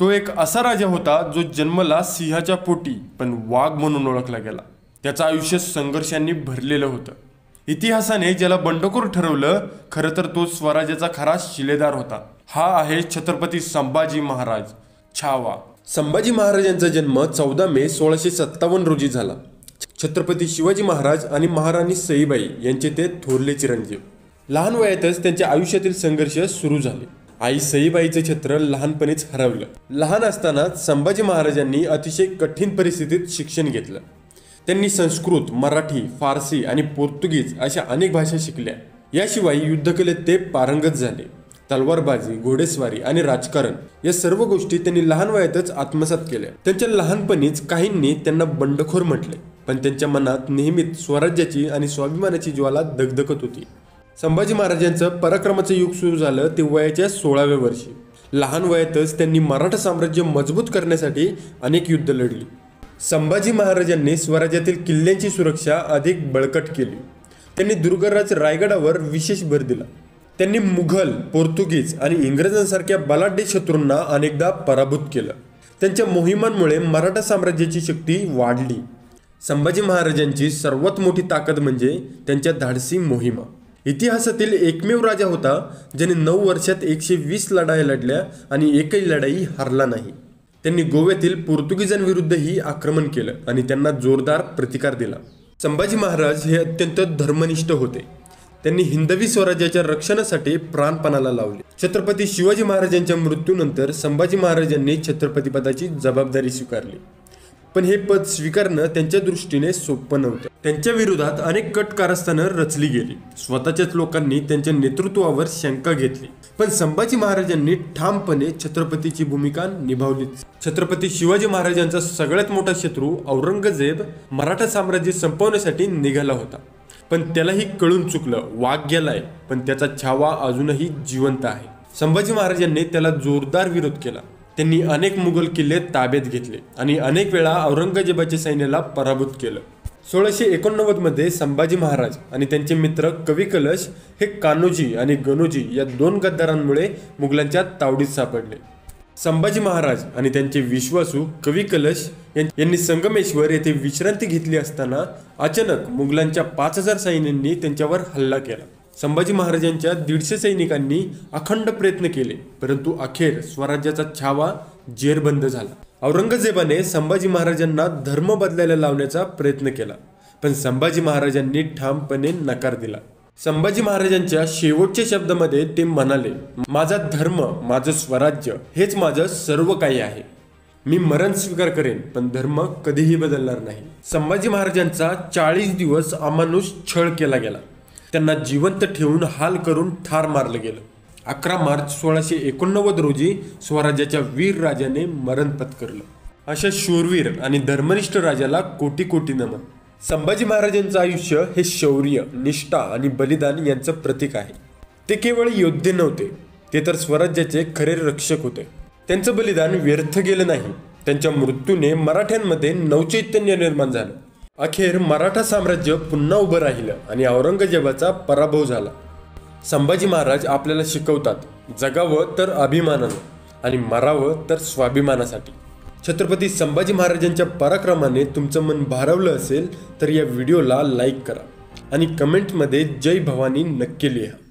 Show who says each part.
Speaker 1: तो एक असा राजा होता जो जन्मला सिंहाच्या पोटी पण वाघ म्हणून ओळखला गेला. त्याचं आयुष्य संघर्षांनी भरलेलं होतं. इतिहासाने ज्याला बंडखोर ठरवलं, खरं तर तो स्वराज्याचा खरा शिलेदार होता. हा आहे छत्रपती संभाजी महाराज. छावा. संभाजी महाराजांचा जन्म 14 मे 1657 रोजी झाला. छत्रपती शिवाजी महाराज आणि महाराणी सईबाई यांचे ते थोरले चिरंजीव. लहान वयातच त्यांच्या आयुष्यातील संघर्ष सुरू झाले. आई सईबाईचे छत्र लहानपणीच हरवलं. लहान असतानाच संभाजी महाराजांनी अतिशय कठीण परिस्थितीत शिक्षण घेतलं. त्यांनी संस्कृत, मराठी, फारसी आणि पोर्तुगीज अशा अनेक भाषा शिकल्या. याशिवाय युद्धकलेत ते पारंगत झाले. तलवारबाजी, घोडेस्वारी आणि राजकारण या सर्व गोष्टी त्यांनी लहान वयातच आत्मसात केल्या. त्यांच्या लहानपणीच काहींनी त्यांना बंडखोर म्हटले, पण त्यांच्या मनात नेहमीच स्वराज्याची आणि स्वाभिमानाची ज्वाला दगदगत होती. संभाजी महाराजांचं पराक्रमाचं युग सुरू झालं ते वयाच्या 16व्या वर्षी. लहान वयातच त्यांनी मराठा साम्राज्य मजबूत करण्यासाठी अनेक युद्ध लढली. संभाजी महाराजांनी स्वराज्यातील किल्ल्यांची सुरक्षा अधिक बळकट केली. त्यांनी दुर्गराज रायगडावर विशेष भर दिला. त्यांनी मुघल, पोर्तुगीज आणि इंग्रजांसारख्या बलाढ्य शत्रूंना अनेकदा पराभूत केलं. त्यांच्या मोहिमांमुळे मराठा साम्राज्याची शक्ती वाढली. संभाजी महाराजांची सर्वात मोठी ताकद म्हणजे त्यांच्या धाडसी मोहिमा. इतिहासातील एकमेव राजा होता ज्याने 9 वर्षात 120 लढाया लढल्या आणि एकही लढाई हरला नाही. त्यांनी गोव्यातील पोर्तुगीजांविरुद्धही आक्रमण केलं आणि त्यांना जोरदार प्रतिकार दिला. संभाजी महाराज हे अत्यंत धर्मनिष्ठ होते. त्यांनी हिंदवी स्वराज्याच्या रक्षणासाठी प्राणपणाला लावले. छत्रपती शिवाजी महाराजांच्या मृत्यूनंतर संभाजी महाराजांनी छत्रपती पदाची जबाबदारी स्वीकारली. पण हे पद स्वीकारणं त्यांच्या दृष्टीने सोपं नव्हतं. त्यांच्या विरोधात अनेक कट कारस्थानं रचली गेली. स्वतःच्याच लोकांनी त्यांच्या नेतृत्वावर शंका घेतली. पण संभाजी महाराजांनी ठामपणे छत्रपतीची भूमिका निभावली. छत्रपती शिवाजी महाराजांचा सगळ्यात मोठा शत्रू औरंगजेब मराठा साम्राज्य संपवण्यासाठी निघाला होता. पण त्यालाही कळून चुकलं, वाघ गेलाय पण त्याचा छावा अजूनही जिवंत आहे. संभाजी महाराजांनी त्याला जोरदार विरोध केला. त्यांनी अनेक मुघल किल्ले ताब्यात घेतले आणि अनेक वेळा औरंगजेबाच्या सैन्याला पराभूत केलं. 1689 मध्ये संभाजी महाराज आणि त्यांचे मित्र कवी कलश हे कान्होजी आणि गणोजी या 2 गद्दारांमुळे मुघलांच्या तावडीत सापडले. संभाजी महाराज आणि त्यांचे विश्वासू कवी कलश यांनी संगमेश्वर येथे विश्रांती घेतली असताना अचानक मुघलांच्या 5000 सैन्यांनी त्यांच्यावर हल्ला केला. संभाजी महाराजांच्या 150 सैनिकांनी अखंड प्रयत्न केले, परंतु अखेर स्वराज्याचा छावा जेरबंद झाला. औरंगजेबाने संभाजी महाराजांना धर्म बदलायला लावण्याचा प्रयत्न केला, पण संभाजी महाराजांनी ठामपणे नकार दिला. संभाजी महाराजांच्या शेवटच्या शब्दामध्ये ते म्हणाले, माझा धर्म, माझं स्वराज्य हेच माझं सर्व काही आहे. मी मरण स्वीकार करेन पण धर्म कधीही बदलणार नाही. संभाजी महाराजांचा 40 दिवस अमानुष छळ केला गेला. त्यांना जिवंत ठेवून हाल करून ठार मारलं गेलं. 11 मार्च 1689 रोजी स्वराज्याच्या वीर राजाने मरण पत्करलं. अशा शूरवीर आणि धर्मनिष्ठ राजाला कोटी कोटी नमन. संभाजी महाराजांचं आयुष्य हे शौर्य, निष्ठा आणि बलिदान यांचं प्रतीक आहे. ते केवळ योद्धे नव्हते, ते तर स्वराज्याचे खरे रक्षक होते. त्यांचं बलिदान व्यर्थ गेलं नाही. त्यांच्या मृत्यूने मराठ्यांमध्ये नवचैतन्य निर्माण झालं. अखेर मराठा साम्राज्य पुन्हा उभं राहिलं आणि औरंगजेबाचा पराभव झाला. संभाजी महाराज आपल्याला शिकवतात, जगावं तर अभिमानानं आणि मरावं तर स्वाभिमानासाठी. छत्रपती संभाजी महाराजांच्या पराक्रमाने तुमचं मन भारावलं असेल तर या व्हिडिओला लाईक करा आणि कमेंटमध्ये जय भवानी नक्की लिहा.